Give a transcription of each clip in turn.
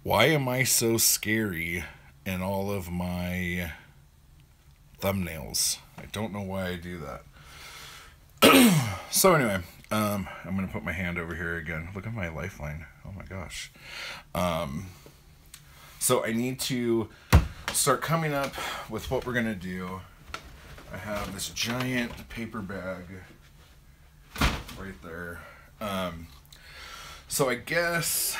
Why am I so scary in all of my thumbnails? I don't know why I do that. So anyway, I'm gonna put my hand over here again. Look at my lifeline. Oh my gosh. So I need to start coming up with what we're gonna do. I have this giant paper bag right there. So I guess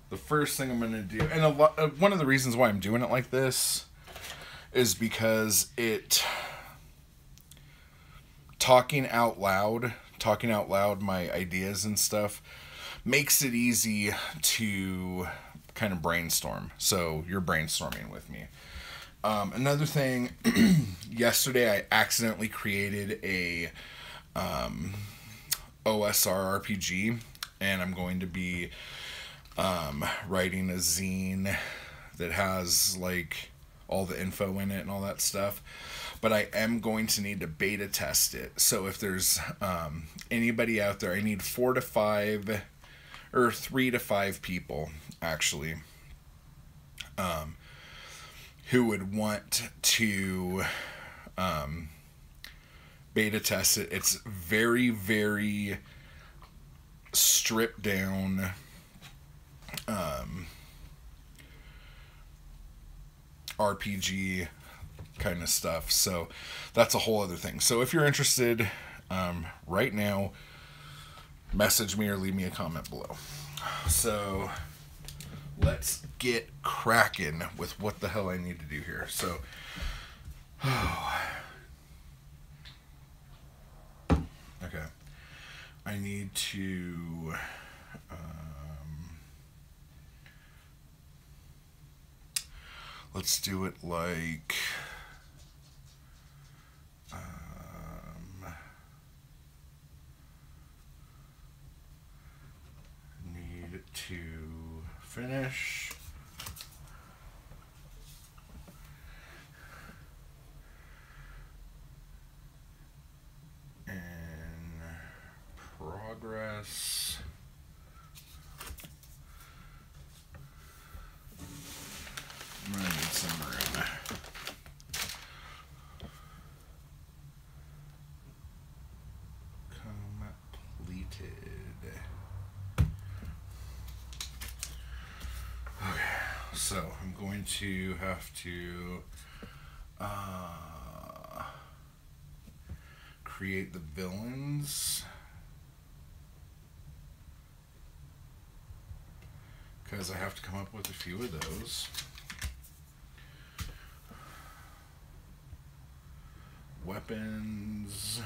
the first thing I'm gonna do, and one of the reasons why I'm doing it like this is because talking out loud my ideas and stuff makes it easy to kind of brainstorm. So you're brainstorming with me. Another thing, yesterday I accidentally created a OSR RPG, and I'm going to be writing a zine that has like all the info in it and all that stuff. But I am going to need to beta test it. So if there's anybody out there, I need 4 to 5 or 3 to 5 people actually who would want to beta test it. It's very, very stripped down RPG kind of stuff. So that's a whole other thing. So if you're interested, right now, message me or leave me a comment below. So let's get cracking with what the hell I need to do here. So, okay, I need to let's do it like need to finish in progress. I'm gonna need some room. Completed. Okay, so I'm going to have to create the villains, because I have to come up with a few of those. Weapons.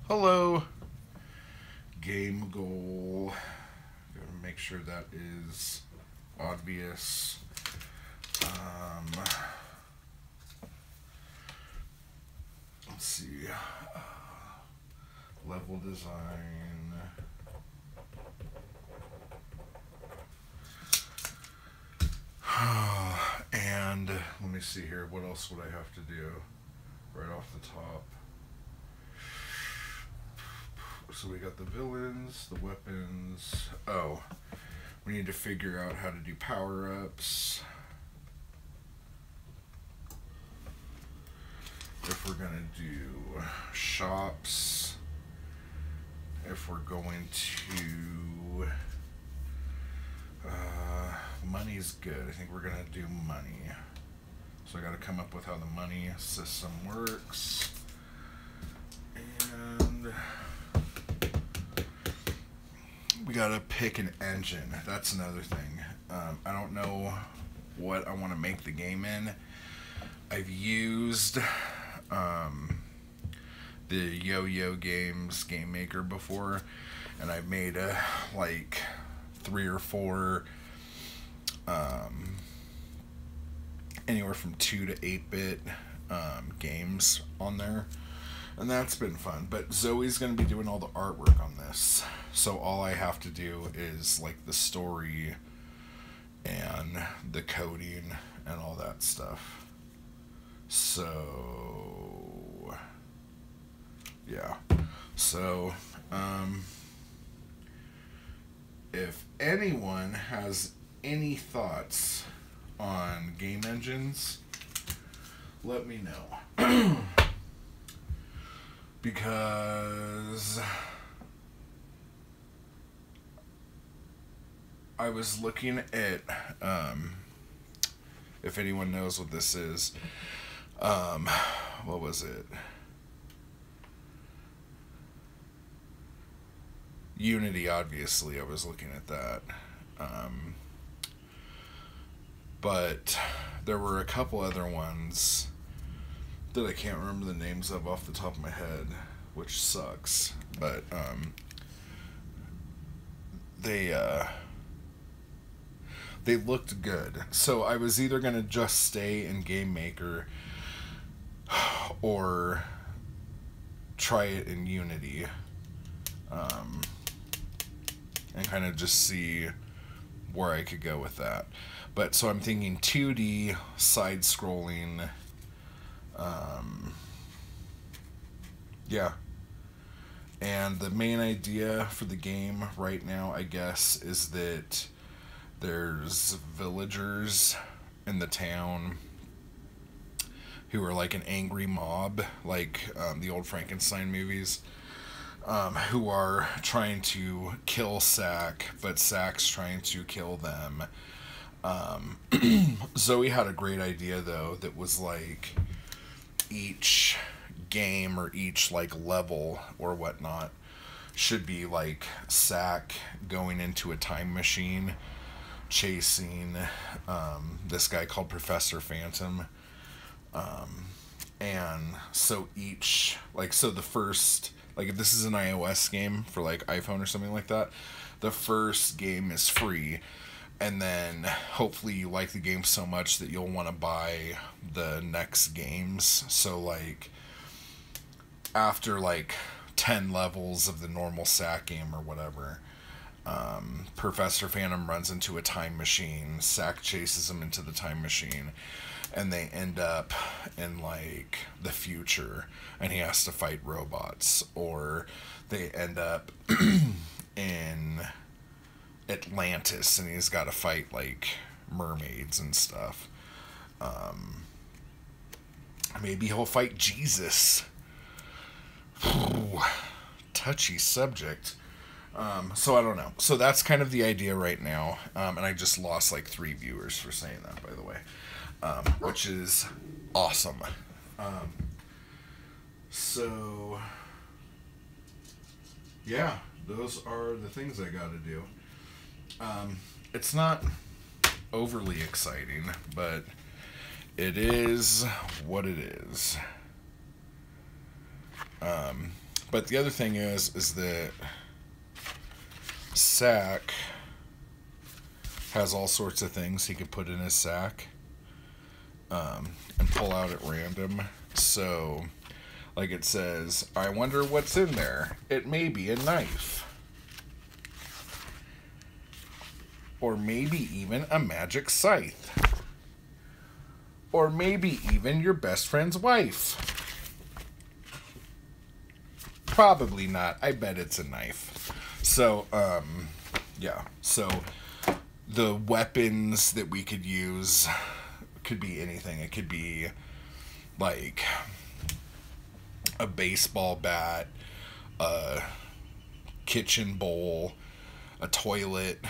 Hello. Game goal. Gotta make sure that is obvious. Let's see. Level design. And let me see here. What else would I have to do right off the top? So we got the villains, the weapons. Oh, we need to figure out how to do power-ups. If we're gonna do shops. If we're going to money's good. I think we're gonna do money. So I gotta come up with how the money system works. And we gotta pick an engine. That's another thing. I don't know what I want to make the game in. I've used the Yo-Yo Games Game Maker before, and I've made like 3 or 4 anywhere from 2 to 8-bit games on there, and that's been fun. But Zoe's going to be doing all the artwork on this, so all I have to do is like the story and the coding and all that stuff. So yeah, so if anyone has any thoughts on game engines, let me know. Because I was looking at, if anyone knows what this is, what was it? Unity, obviously, I was looking at that. But there were a couple other ones that I can't remember the names of off the top of my head, which sucks. But they looked good. So I was either going to just stay in Game Maker or try it in Unity. And kind of just see where I could go with that. But so I'm thinking 2D, side-scrolling, yeah. And the main idea for the game right now, I guess, is that there's villagers in the town who are like an angry mob, like the old Frankenstein movies, who are trying to kill Sack, but Sack's trying to kill them. Zoe had a great idea, though, that was like each game or each like level or whatnot should be like Sack going into a time machine chasing this guy called Professor Phantom. And so each, like, so the first, like, if this is an iOS game for like iPhone or something like that, the first game is free. And then hopefully you like the game so much that you'll want to buy the next games. So like after like 10 levels of the normal Sack game or whatever, Professor Phantom runs into a time machine. Sack chases him into the time machine, and they end up in like the future, and he has to fight robots, or they end up in Atlantis, and he's got to fight like mermaids and stuff. Maybe he'll fight Jesus. Ooh, touchy subject. So I don't know. So that's kind of the idea right now. And I just lost like 3 viewers for saying that, by the way, which is awesome. So yeah, those are the things I got to do. It's not overly exciting, but it is what it is. But the other thing is that Sack has all sorts of things he could put in his sack, and pull out at random. So, like it says, I wonder what's in there. It may be a knife. Or maybe even a magic scythe. Or maybe even your best friend's wife. Probably not. I bet it's a knife. So, yeah. So, the weapons that we could use could be anything. It could be, like, a baseball bat, a kitchen bowl, a toilet,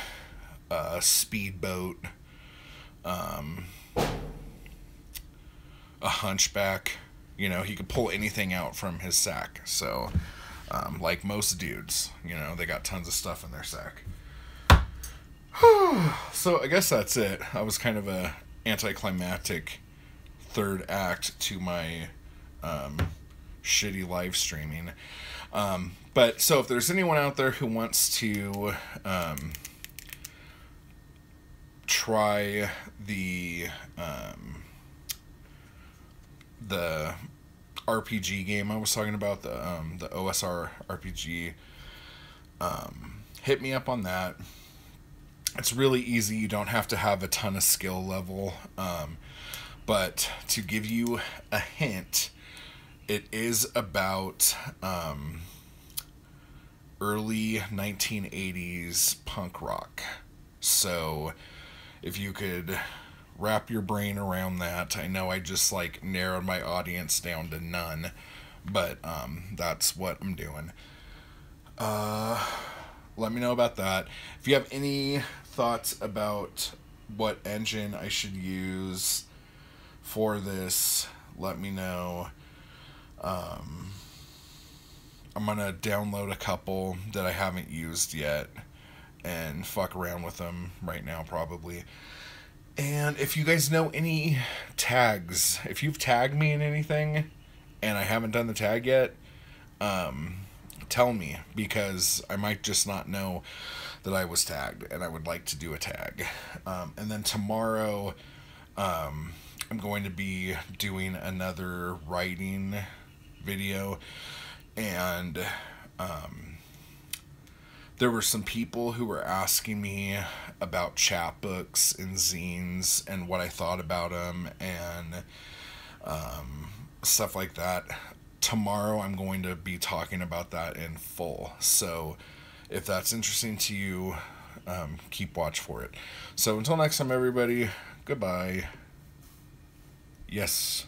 a speedboat, a hunchback. You know, he could pull anything out from his sack. So, like most dudes, you know, they got tons of stuff in their sack. So I guess that's it. That was kind of a anticlimactic third act to my shitty live streaming. But so if there's anyone out there who wants to try the RPG game I was talking about, the OSR RPG, hit me up on that. It's really easy. You don't have to have a ton of skill level. But to give you a hint, it is about early 1980s punk rock. So if you could wrap your brain around that. I know I just like narrowed my audience down to none, but that's what I'm doing. Let me know about that. If you have any thoughts about what engine I should use for this, let me know. I'm gonna download a couple that I haven't used yet and fuck around with them right now, probably. And if you guys know any tags, if you've tagged me in anything and I haven't done the tag yet, tell me, because I might just not know that I was tagged and I would like to do a tag. And then tomorrow, I'm going to be doing another writing video, and there were some people who were asking me about chapbooks and zines and what I thought about them and stuff like that. Tomorrow I'm going to be talking about that in full. So if that's interesting to you, keep watch for it. So until next time, everybody, goodbye. Yes.